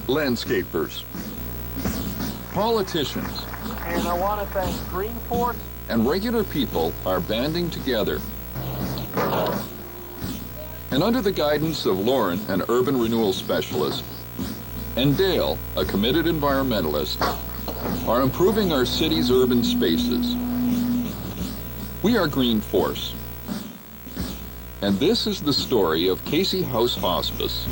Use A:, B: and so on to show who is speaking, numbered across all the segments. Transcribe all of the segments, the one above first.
A: landscapers, politicians,
B: and I want to thank Green Force
A: and regular people are banding together. And under the guidance of Lauren, an urban renewal specialist, and Dale, a committed environmentalist, are improving our city's urban spaces. We are Green Force. And this is the story of Casey House Hospice.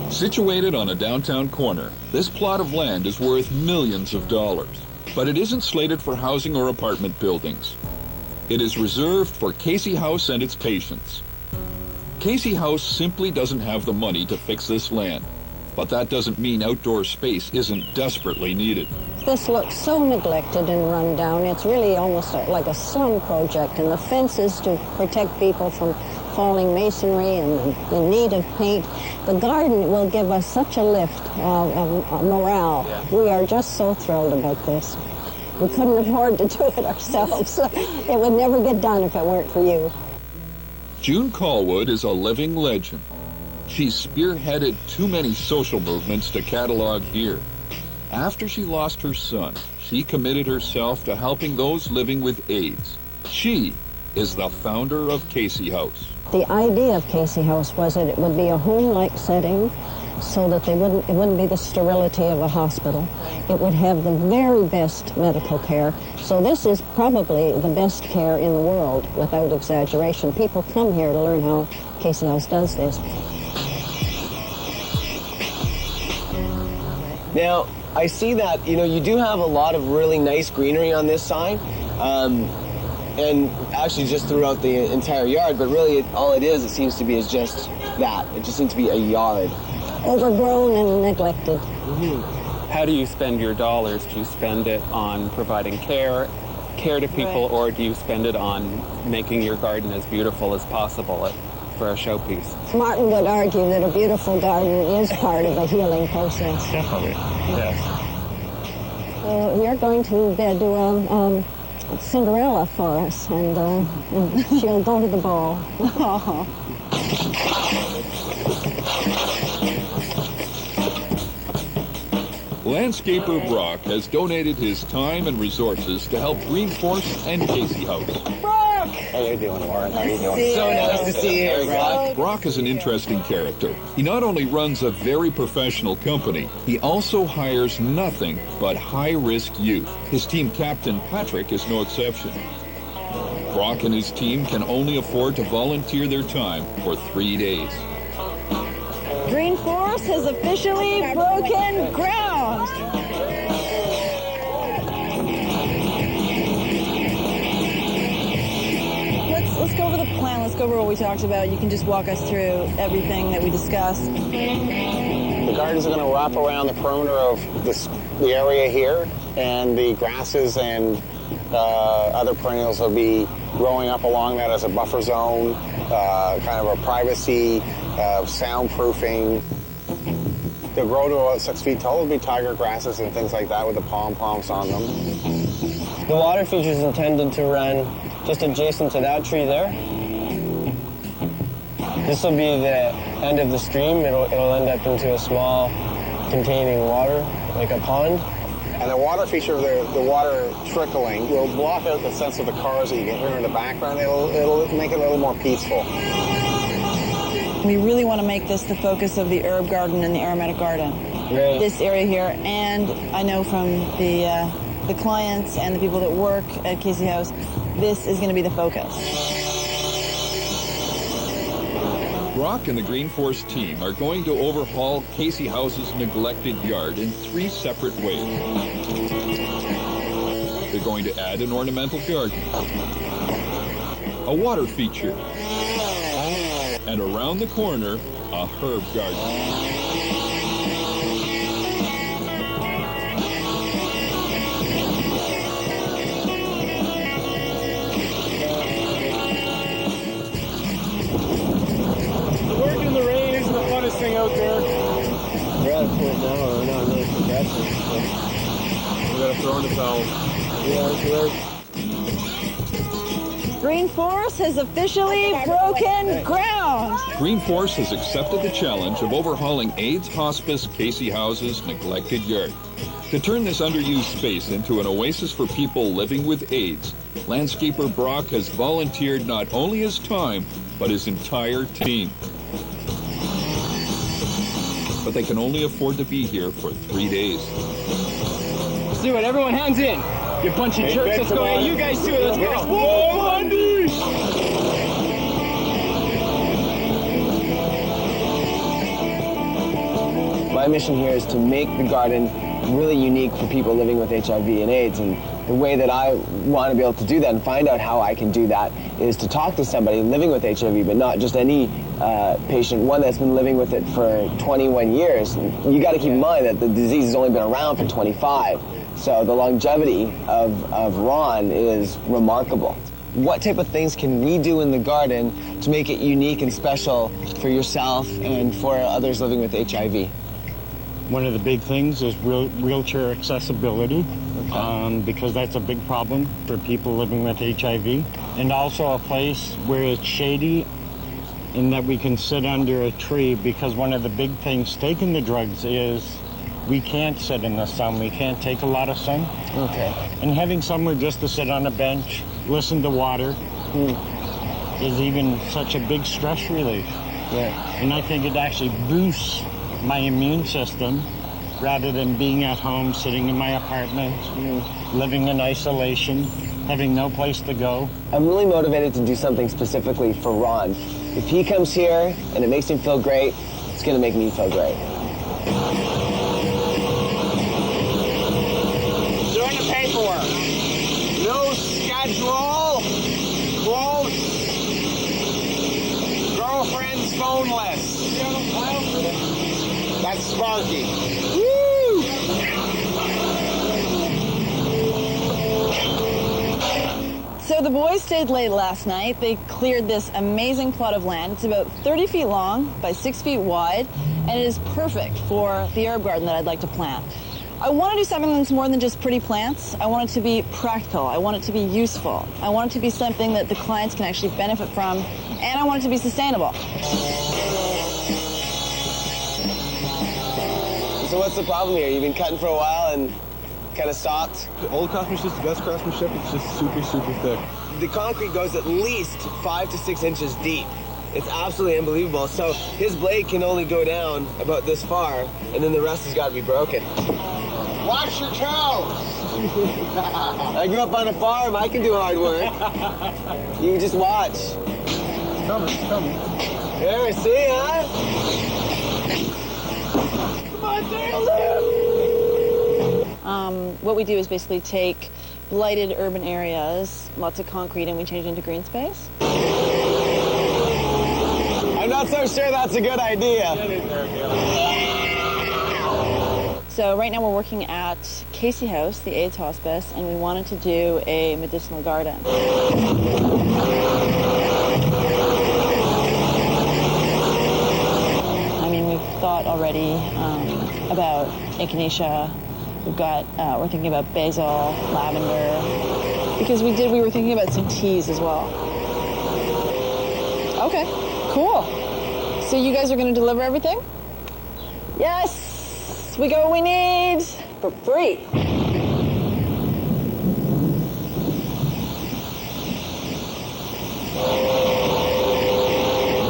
A: Situated on a downtown corner, this plot of land is worth millions of dollars. But it isn't slated for housing or apartment buildings. It is reserved for Casey House and its patients. Casey House simply doesn't have the money to fix this land. But that doesn't mean outdoor space isn't desperately needed.
C: This looks so neglected and run down. It's really almost like a slum project, and the fence is to protect people from falling masonry and the need of paint. The garden will give us such a lift of morale. Yeah. We are just so thrilled about this. We couldn't afford to do it ourselves. It would never get done if it weren't for you.
A: June Callwood is a living legend. She's spearheaded too many social movements to catalog here. After she lost her son, she committed herself to helping those living with AIDS. She is the founder of Casey House.
C: The idea of Casey House was that it would be a home-like setting so that it wouldn't be the sterility of a hospital. It would have the very best medical care. So this is probably the best care in the world, without exaggeration. People come here to learn how Casey House does this.
D: Now, I see that, you do have a lot of really nice greenery on this side, and actually just throughout the entire yard, but really all it seems to be is just that. It just seems to be a yard.
C: Overgrown and neglected.
E: Mm-hmm. How do you spend your dollars? Do you spend it on providing care to people, right, or do you spend it on making your garden as beautiful as possible for a showpiece?
C: Martin would argue that a beautiful garden is part of the healing process.
E: Definitely, yes.
C: We are going to do a Cinderella for us, and she'll go to the ball.
A: Landscaper Brock has donated his time and resources to help Green Force and Casey House.
D: Brock! How you doing, Warren? How you doing? So nice to see you, Brock.
A: Brock is an interesting character. He not only runs a very professional company, he also hires nothing but high-risk youth. His team captain, Patrick, is no exception. Brock and his team can only afford to volunteer their time for 3 days.
F: Green Force has officially broken ground. Let's go over the plan. Let's go over what we talked about. You can just walk us through everything that we discussed.
D: The gardens are going to wrap around the perimeter of the area here, and the grasses and other perennials will be growing up along that as a buffer zone, kind of a privacy, soundproofing. They'll grow to about 6 feet tall. There'll be tiger grasses and things like that with the pom-poms on them. The water feature is intended to run just adjacent to that tree there. This will be the end of the stream. It'll end up into a small containing water, like a pond. And the water feature of the water trickling will block out the sense of the cars that you can hear in the background. It'll make it a little more peaceful.
F: We really want to make this the focus of the herb garden and the aromatic garden.
D: Right.
F: This area here, and I know from the clients and the people that work at Casey House, this is going to be the focus.
A: Brock and the Green Force team are going to overhaul Casey House's neglected yard in 3 separate ways. They're going to add an ornamental garden, a water feature, and around the corner, a herb garden.
B: Thing out there.
D: We're at a point now where we're not really progressing. So.
B: We gotta throw in the towel.
D: Yeah,
F: Green Force has officially broken ground.
A: Green Force has accepted the challenge of overhauling AIDS Hospice Casey House's neglected yard. To turn this underused space into an oasis for people living with AIDS, landscaper Brock has volunteered not only his time, but his entire team. But they can only afford to be here for 3 days.
G: Let's do it. Everyone hands in. You bunch of jerks. Let's go. Hey, you guys do it. Let's go. Whoa, Bundy!
H: My mission here is to make the garden really unique for people living with HIV and AIDS, and the way that I want to be able to do that and find out how I can do that is to talk to somebody living with HIV, but not just any patient, one that's been living with it for 21 years. You got to keep in mind that the disease has only been around for 25, so the longevity of Ron is remarkable. What type of things can we do in the garden to make it unique and special for yourself and for others living with HIV?
I: One of the big things is wheelchair accessibility, because that's a big problem for people living with HIV. And also a place where it's shady and that we can sit under a tree, because one of the big things taking the drugs is we can't sit in the sun. We can't take a lot of sun.
H: Okay.
I: And having somewhere just to sit on a bench, listen to water, is even such a big stress relief.
H: Yeah.
I: And I think it actually boosts my immune system rather than being at home, sitting in my apartment, living in isolation, having no place to go.
H: I'm really motivated to do something specifically for Ron. If he comes here and it makes him feel great, it's going to make me feel great.
D: Doing the paperwork. No schedule. Quote. Girlfriend's phone list. That's Sparky. Woo!
F: So the boys stayed late last night. They cleared this amazing plot of land. It's about 30 feet long by 6 feet wide, and it is perfect for the herb garden that I'd like to plant. I want to do something that's more than just pretty plants. I want it to be practical. I want it to be useful. I want it to be something that the clients can actually benefit from, and I want it to be sustainable.
H: So what's the problem here? You've been cutting for a while and kind of stopped?
B: The old craftsmanship, the best craftsmanship, it's just super, super thick.
H: The concrete goes at least 5 to 6 inches deep. It's absolutely unbelievable. So his blade can only go down about this far, and then the rest has got to be broken.
D: Watch your toes.
H: I grew up on a farm. I can do hard work. You just watch.
B: It's coming, it's coming.
H: There, see, huh?
F: What we do is basically take blighted urban areas, lots of concrete, and we change it into green space.
H: I'm not so sure that's a good idea.
F: So right now we're working at Casey House, the AIDS Hospice, and we wanted to do a medicinal garden. I mean, we've thought already about echinacea. We're thinking about basil, lavender, because we were thinking about some teas as well. Okay, cool. So you guys are going to deliver everything? Yes, we got what we need for free.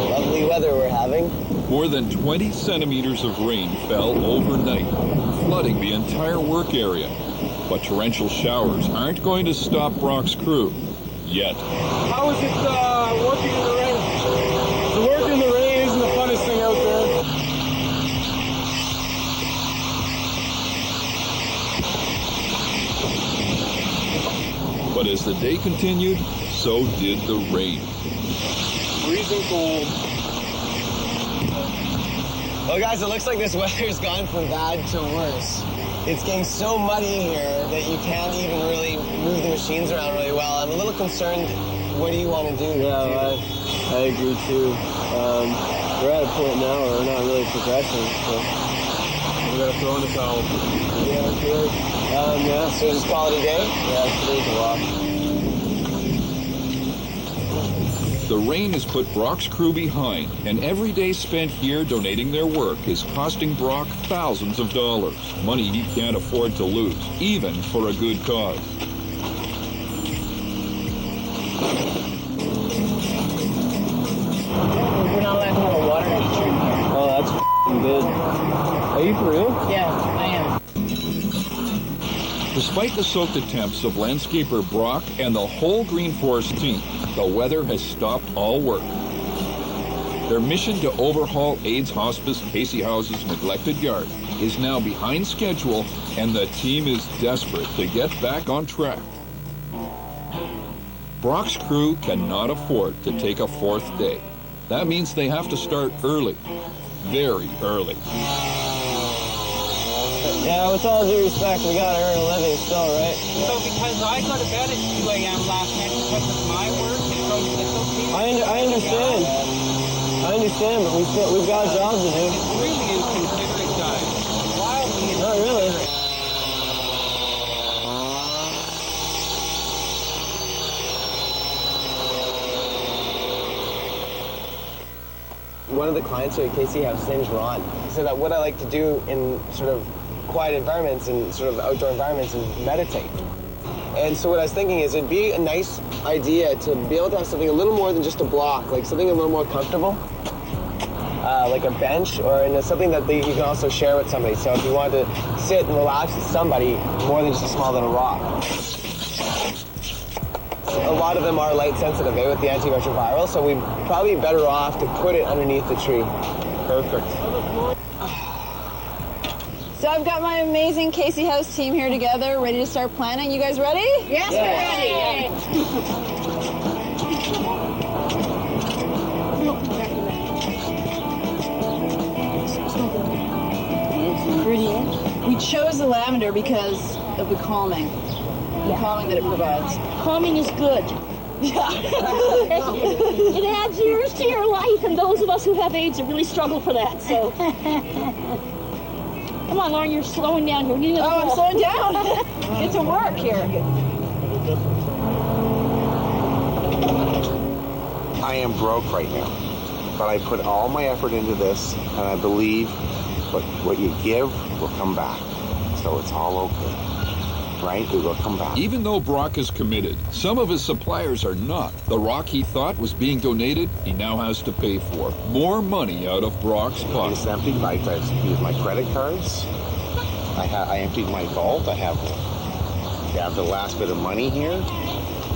H: Lovely weather we're having.
A: More than 20 centimeters of rain fell overnight, flooding the entire work area. But torrential showers aren't going to stop Brock's crew, yet.
B: How is it working in the rain? The work in the rain isn't the funnest thing out there.
A: But as the day continued, so did the rain.
B: Freezing cold.
H: Well, guys, it looks like this weather's gone from bad to worse. It's getting so muddy here that you can't even really move the machines around really well. I'm a little concerned. What do you want to do?
J: Yeah, I agree too. We're at a point now where we're not really progressing. So
B: We gotta throw in the towel.
H: Yeah, good. Yeah, so just call it a day?
J: yeah, today's a walk.
A: The rain has put Brock's crew behind, and every day spent here donating their work is costing Brock thousands of dollars, money he can't afford to lose, even for a good cause.
F: We're not allowed to have a water feature in here.
J: Oh, that's good. Are you for real?
F: Yeah, I am.
A: Despite the soaked attempts of landscaper Brock and the whole Green Forest team, the weather has stopped all work. Their mission to overhaul AIDS Hospice Casey House's neglected yard is now behind schedule, and the team is desperate to get back on track. Brock's crew cannot afford to take a fourth day. That means they have to start early, very early.
H: Yeah, with all due respect, we gotta earn a living still, right?
K: So because I go to bed at 2 a.m. last night because of my work, it's okay.
H: I understand. I understand, but we've got jobs to do.
K: It's really inconsiderate, guys. Wildly inconsiderate.
H: Not really. One of the clients here at Casey House, his name is Ron. He said that what I like to do in sort of quiet environments and sort of outdoor environments is meditate. And so what I was thinking is it'd be a nice idea to be able to have something a little more than just a block, like something a little more comfortable, like a bench, or something that you can also share with somebody. So if you want to sit and relax with somebody, more than just a small little rock. A lot of them are light sensitive, with the antiretroviral, so we'd probably be better off to put it underneath the tree. Perfect.
F: So I've got my amazing Casey House team here together, ready to start planning. You guys ready?
L: Yes, we're
F: ready. We chose the lavender because of the calming. The calming that it provides.
L: Calming is good.
F: Yeah.
L: It adds years to your life, and those of us who have AIDS really struggle for that, so. Come on, Lauren, you're slowing down. You're needing
F: I'm slowing down. It's a work here.
D: I am broke right now, but I put all my effort into this, and I believe what you give will come back. So it's all okay. Right? It will come back.
A: Even though Brock is committed, some of his suppliers are not. The rock he thought was being donated, he now has to pay for. More money out of Brock's pocket.
D: It's emptied. I used my credit cards. I emptied my vault. I have the last bit of money here,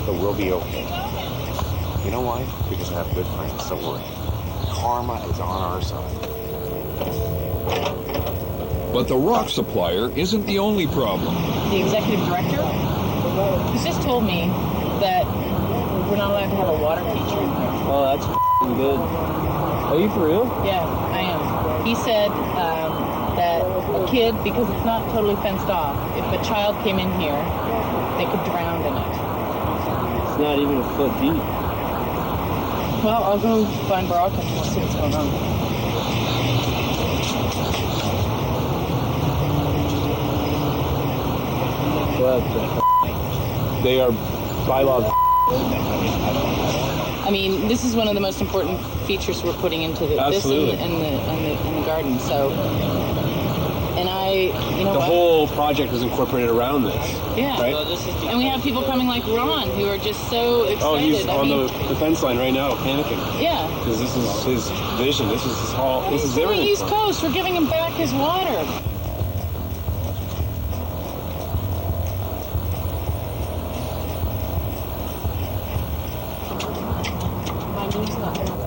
D: but we'll be okay. You know why? Because I have good friends. Don't worry. Karma is on our side.
A: But the rock supplier isn't the only problem.
F: The executive director has just told me that we're not allowed to have a water feature in here.
J: Oh, that's good. Are you for real?
F: Yeah, I am. He said that a kid, because it's not totally fenced off, if a child came in here, they could drown in it.
J: It's not even a foot deep.
F: Well, I'll go find Brock and we'll see what's going on.
J: They are bylaws.
F: I mean, this is one of the most important features we're putting into this and the garden. So, and
J: the whole project is incorporated around this.
F: Yeah.
J: Right?
F: And we have people coming like Ron who are just so excited.
J: Oh, he's on the fence line right now, panicking.
F: Yeah.
J: Because this is his vision. This is his whole. This is everything.
F: He's from the East Coast. We're giving him back his water.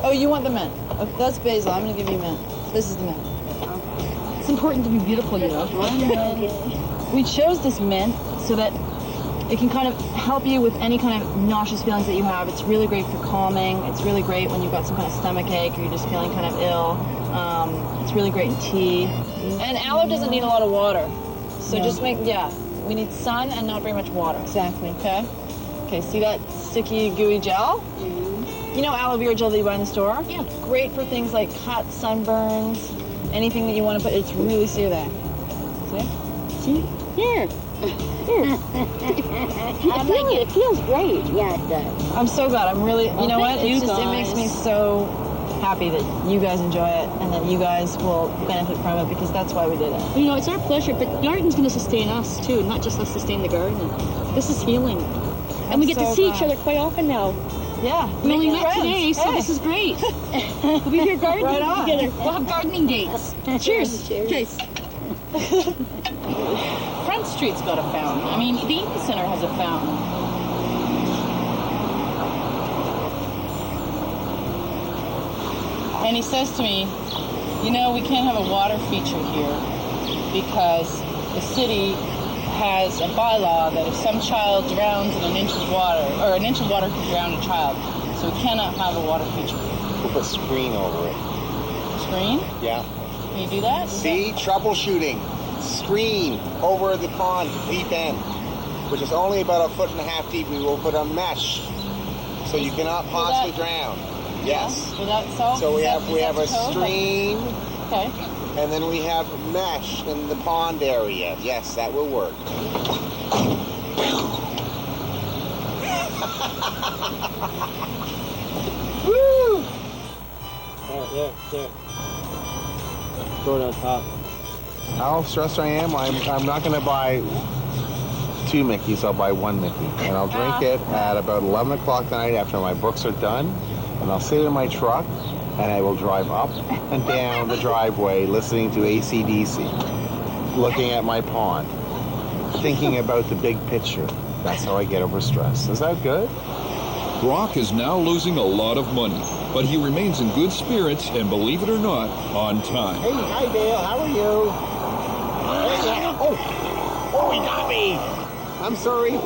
F: Oh, you want the mint? Okay, that's basil. I'm going to give you mint. This is the mint. It's important to be beautiful, you know. We chose this mint so that it can kind of help you with any kind of nauseous feelings that you have. It's really great for calming. It's really great when you've got some kind of stomach ache or you're just feeling kind of ill. It's really great in tea. And aloe doesn't need a lot of water. So just we need sun and not very much water. Exactly. Okay? Okay, see that sticky, gooey gel? You know aloe vera gel that you buy in the store? Yeah. Great for things like cuts, sunburns, anything that you want to put. It's really soothing. See?
L: See? Here. I like it. It feels great. Yeah, it does.
F: I'm so glad. I'm really, you know what?
L: thank you,
F: It's just, it makes me
L: guys.
F: so happy that you guys enjoy it and that you guys will benefit from it, because that's why we did it.
L: You know, it's our pleasure, but the garden's going to sustain us, too, not just us sustain the garden. This is healing. And we get to
F: so
L: see
F: glad.
L: each other quite often now.
F: Yeah.
L: We only
F: making
L: met
F: friends.
L: today, so
F: Hey.
L: this is great. We'll be here gardening
F: Right on.
L: together. We'll have gardening dates. Cheers. Cheers.
K: Front Street's got a fountain. I mean, the Eaton Center has a fountain. And he says to me, you know, we can't have a water feature here because the city has a bylaw that if some child drowns in an inch of water, or an inch of water could drown a child, so we cannot have a water feature.
D: We'll put a screen over it.
K: Screen?
D: Yeah.
K: Can you do that?
D: See, troubleshooting. Screen over the pond deep end, which is only about 1.5 feet deep. We will put a mesh, so you cannot possibly drown. Yes.
K: Will that solve?
D: So we
K: is
D: have
K: that
D: a
K: code?
D: stream,
K: Okay.
D: and then we have mesh in the pond area. Yes, that will work.
J: Woo! Oh, there. Throw it on top.
D: How stressed I am, I'm not going to buy 2 Mickeys, I'll buy 1 Mickey. And I'll drink it at about 11 o'clock tonight after my books are done. And I'll sit in my truck and I will drive up and down the driveway listening to AC/DC, looking at my pond, thinking about the big picture. That's how I get over stress. Is that good?
A: Brock is now losing a lot of money, but he remains in good spirits and, believe it or not, on time.
D: Hey, hi Dale, how are you? Oh, he got me. I'm sorry.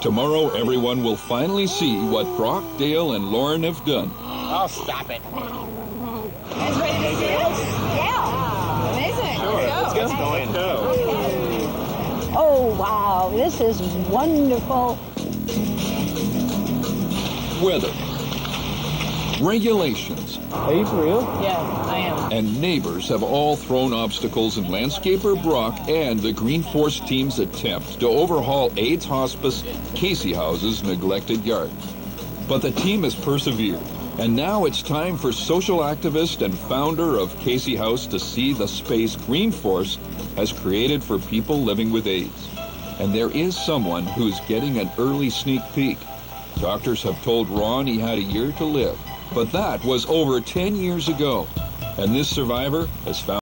A: Tomorrow, everyone will finally see what Brock, Dale, and Lauren have done.
D: Oh, stop it.
F: Guys ready to see us? Yeah. Amazing.
D: Let's go.
C: Oh, wow, this is wonderful.
A: Weather, regulations,
J: Are you for real?
K: Yeah, I am.
A: and neighbors have all thrown obstacles in landscaper Brock and the Green Force team's attempt to overhaul AIDS Hospice Casey House's neglected yard. But the team has persevered, and now it's time for social activist and founder of Casey House to see the space Green Force has created for people living with AIDS. And there is someone who's getting an early sneak peek. Doctors have told Ron he had a year to live, but that was over 10 years ago, and this survivor has found